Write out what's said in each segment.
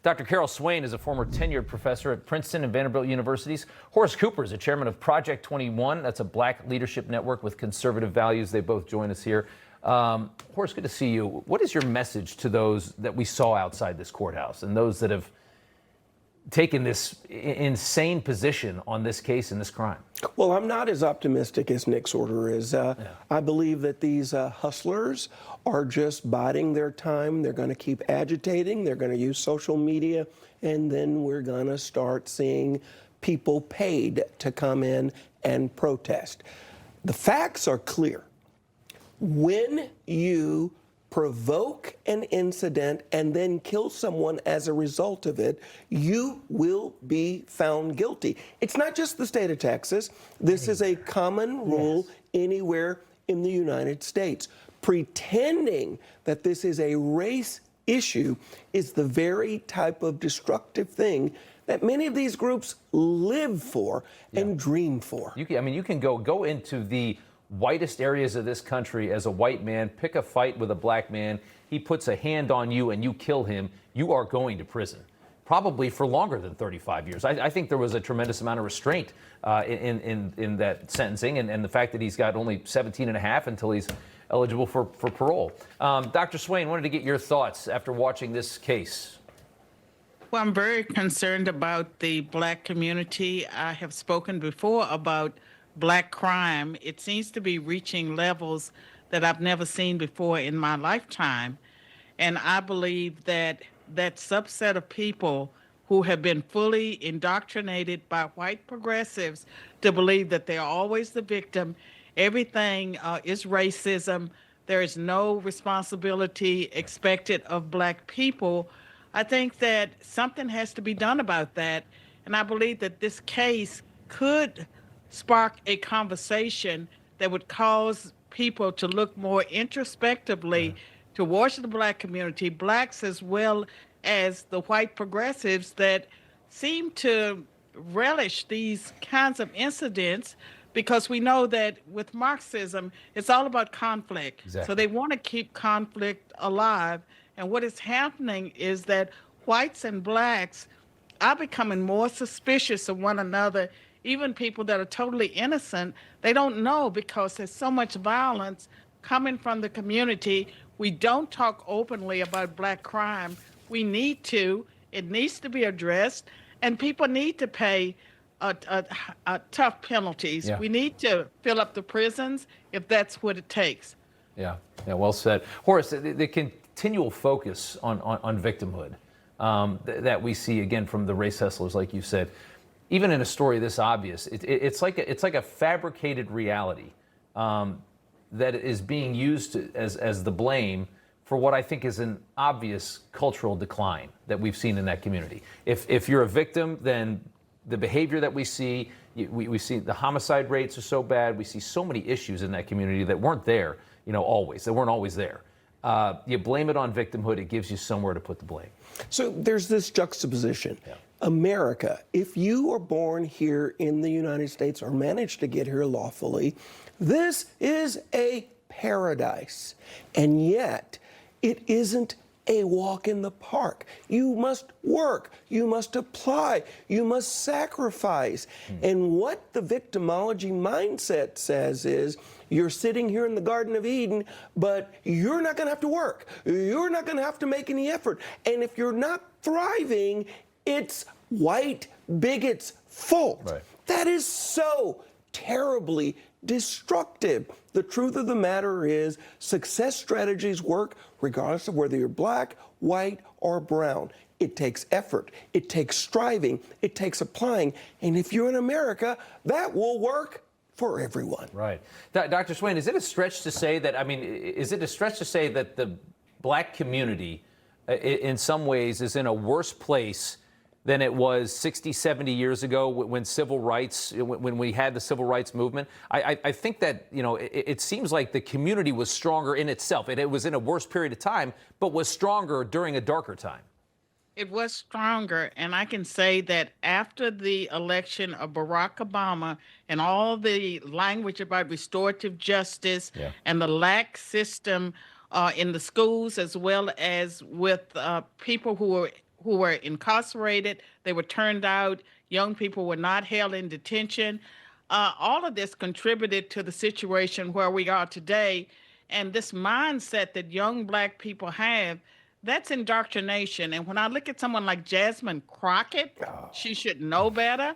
Dr. Carol Swain is a former tenured professor at Princeton and Vanderbilt Universities. Horace Cooper is a chairman of Project 21. That's a black leadership network with conservative values. They both join us here. Horace, good to see you. What is your message to those that we saw outside this courthouse and those that have taken this insane position on this case and this crime? Well, I'm not as optimistic as Nick's order is. I believe that these hustlers are just biding their time. They're going to keep agitating. They're going to use social media. And then we're going to start seeing people paid to come in and protest. The facts are clear. When you provoke an incident and then kill someone as a result of it, you will be found guilty. It's not just the state of Texas. This is a common rule anywhere in the United States. Pretending that this is a race issue is the very type of destructive thing that many of these groups live for and dream for. You can go into the whitest areas of this country as a white man, pick a fight with a black man, he puts a hand on you and you kill him, you are going to prison. Probably for longer than 35 years. I think there was a tremendous amount of restraint in that sentencing, and the fact that he's got only 17 and a half until he's eligible for parole. Dr. Swain, wanted to get your thoughts after watching this case. Well, I'm very concerned about the black community. I have spoken before about black crime. It seems to be reaching levels that I've never seen before in my lifetime. And I believe that that subset of people who have been fully indoctrinated by white progressives to believe that they're always the victim, everything is racism, there is no responsibility expected of black people. I think that something has to be done about that. And I believe that this case could spark a conversation that would cause people to look more introspectively towards the black community, blacks as well as the white progressives that seem to relish these kinds of incidents, because we know that with Marxism, it's all about conflict. Exactly. So they want to keep conflict alive. And what is happening is that whites and blacks are becoming more suspicious of one another. Even people that are totally innocent, they don't know because there's so much violence coming from the community. We don't talk openly about black crime. We need to. It needs to be addressed, and people need to pay tough penalties. We need to fill up the prisons if that's what it takes. Yeah, well said. Horace, the continual focus on victimhood that we see, again, from the race hustlers, like you said, even in a story this obvious, it's like a fabricated reality that is being used as the blame for what I think is an obvious cultural decline that we've seen in that community. If you're a victim, then the behavior that we see the homicide rates are so bad. We see so many issues in that community that weren't there, always. They weren't always there. You blame it on victimhood, it gives you somewhere to put the blame. So there's this juxtaposition. America, if you are born here in the United States or managed to get here lawfully, this is a paradise. And yet, it isn't a walk in the park. You must work, you must apply, you must sacrifice. And what the victimology mindset says is, you're sitting here in the Garden of Eden, but you're not gonna have to work. You're not gonna have to make any effort. And if you're not thriving, it's white bigots' fault. Right. That is so terribly destructive. The truth of the matter is, success strategies work regardless of whether you're black, white, or brown. It takes effort, it takes striving, it takes applying, and if you're in America, that will work for everyone. Right. Dr. Swain, is it a stretch to say that, the black community in some ways is in a worse place than it was 60, 70 years ago when we had the civil rights movement? I think that, it seems like the community was stronger in itself. It was in a worse period of time, but was stronger during a darker time. It was stronger, and I can say that after the election of Barack Obama and all the language about restorative justice and the lax system in the schools, as well as with people who were who were incarcerated. They were turned out. Young people were not held in detention. All of this contributed to the situation where we are today. And this mindset that young Black people have, that's indoctrination. And when I look at someone like Jasmine Crockett, she should know better.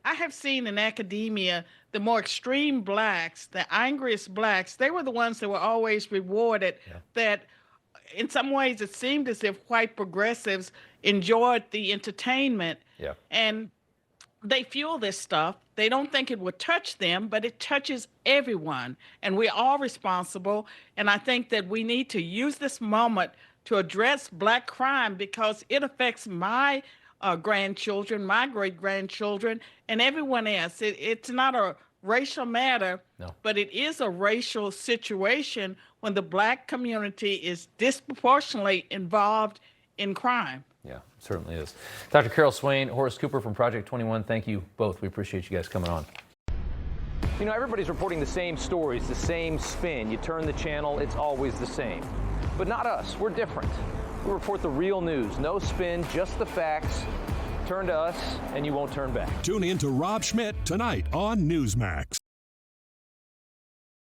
I have seen in academia the more extreme Blacks, the angriest Blacks, they were the ones that were always rewarded. That in some ways it seemed as if white progressives enjoyed the entertainment. And they fuel this stuff. They don't think it would touch them, but it touches everyone. And we're all responsible. And I think that we need to use this moment to address Black crime because it affects my grandchildren, my great-grandchildren, and everyone else. It's not a racial matter, but it is a racial situation when the Black community is disproportionately involved in crime. Yeah, it certainly is. Dr. Carol Swain, Horace Cooper from Project 21, thank you both. We appreciate you guys coming on. You know, everybody's reporting the same stories, the same spin. You turn the channel, it's always the same. But not us. We're different. We report the real news. No spin, just the facts. Turn to us, and you won't turn back. Tune in to Rob Schmidt tonight on Newsmax.